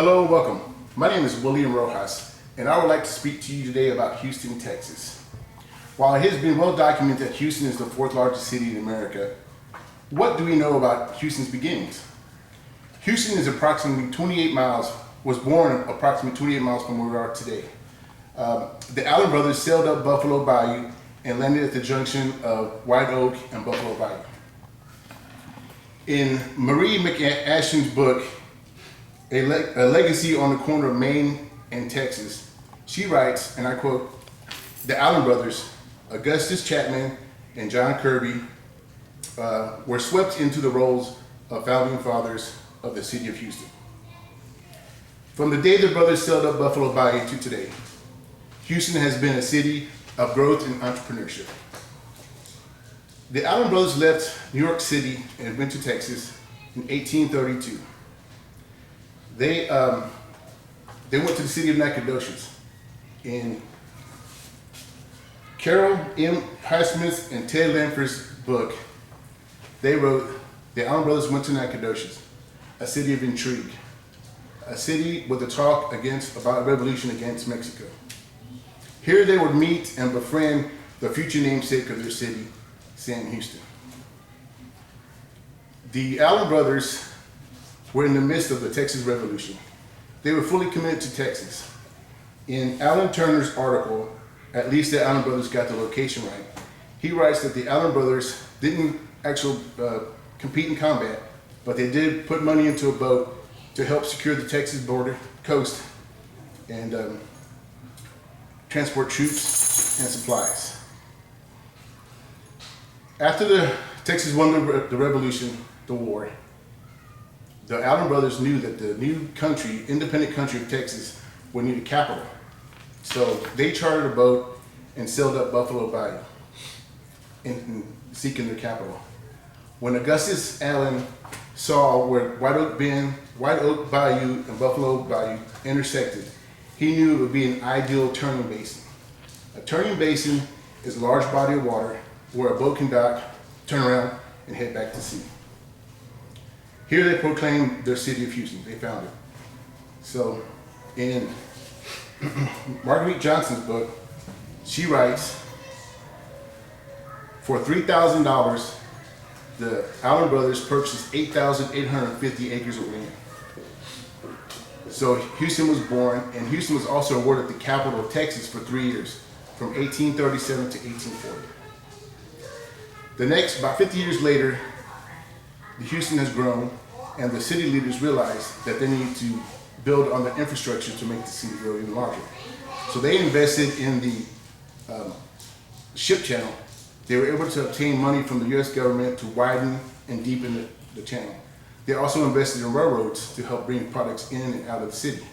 Hello and welcome. My name is William Rojas, and I would like to speak to you today about Houston, Texas. While it has been well documented that Houston is the fourth largest city in America, what do we know about Houston's beginnings? Houston is approximately 28 miles, was born approximately 28 miles from where we are today. The Allen brothers sailed up Buffalo Bayou and landed at the junction of White Oak and Buffalo Bayou. In Marie McAshen's book, A Legacy on the Corner of Maine and Texas, she writes, and I quote, "The Allen brothers, Augustus Chapman and John Kirby, were swept into the roles of founding fathers of the city of Houston. From the day the brothers sailed up Buffalo Bayou to today, Houston has been a city of growth and entrepreneurship. The Allen brothers left New York City and went to Texas in 1832. They went to the city of Nacogdoches. In Carol M. Highsmith's and Ted Lanford's book, they wrote, the Allen brothers went to Nacogdoches, a city of intrigue, a city with a talk about a revolution against Mexico. Here they would meet and befriend the future namesake of their city, Sam Houston. The Allen brothers were in the midst of the Texas Revolution. They were fully committed to Texas. In Alan Turner's article, At Least the Allen Brothers Got the Location Right, he writes that the Allen brothers didn't actually compete in combat, but they did put money into a boat to help secure the Texas border coast and transport troops and supplies. After the Texas won the revolution, the war, the Allen brothers knew that the new country, independent country of Texas, would need a capital. So they chartered a boat and sailed up Buffalo Bayou in seeking their capital. When Augustus Allen saw where White Oak Bayou and Buffalo Bayou intersected, he knew it would be an ideal turning basin. A turning basin is a large body of water where a boat can dock, turn around, and head back to sea. Here they proclaimed their city of Houston. They found it. So in Marguerite Johnson's book, she writes, for $3,000, the Allen brothers purchased 8,850 acres of land. So Houston was born, and Houston was also awarded the capital of Texas for 3 years, from 1837 to 1840. The next, about 50 years later, Houston has grown, and the city leaders realized that they need to build on the infrastructure to make the city grow even larger. So they invested in the ship channel. They were able to obtain money from the U.S. government to widen and deepen the channel. They also invested in railroads to help bring products in and out of the city.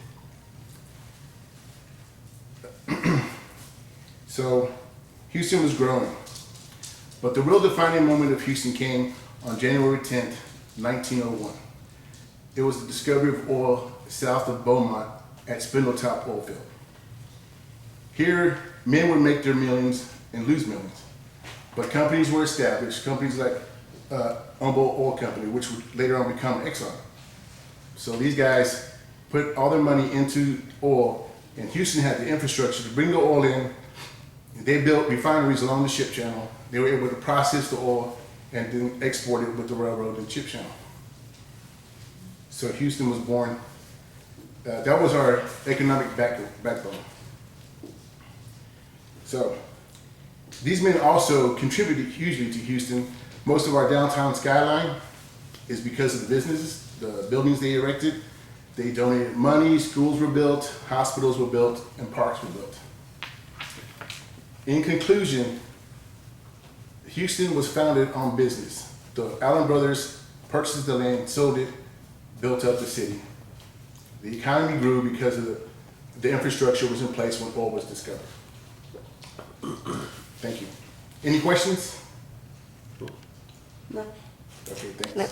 So Houston was growing. But the real defining moment of Houston came on January 10th, 1901. It was the discovery of oil south of Beaumont at Spindletop Oil Field. Here, men would make their millions and lose millions. But companies were established, companies like Humboldt Oil Company, which would later on become Exxon. So these guys put all their money into oil, and Houston had the infrastructure to bring the oil in. They built refineries along the ship channel. They were able to process the oil and then export it with the railroad and ship channel. So Houston was born. That was our economic backbone. So these men also contributed hugely to Houston. Most of our downtown skyline is because of the businesses, the buildings they erected. They donated money, schools were built, hospitals were built, and parks were built. In conclusion, Houston was founded on business. The Allen brothers purchased the land, sold it, built up the city. The economy grew because of the infrastructure was in place when oil was discovered. Thank you. Any questions? No. Okay, thanks. No.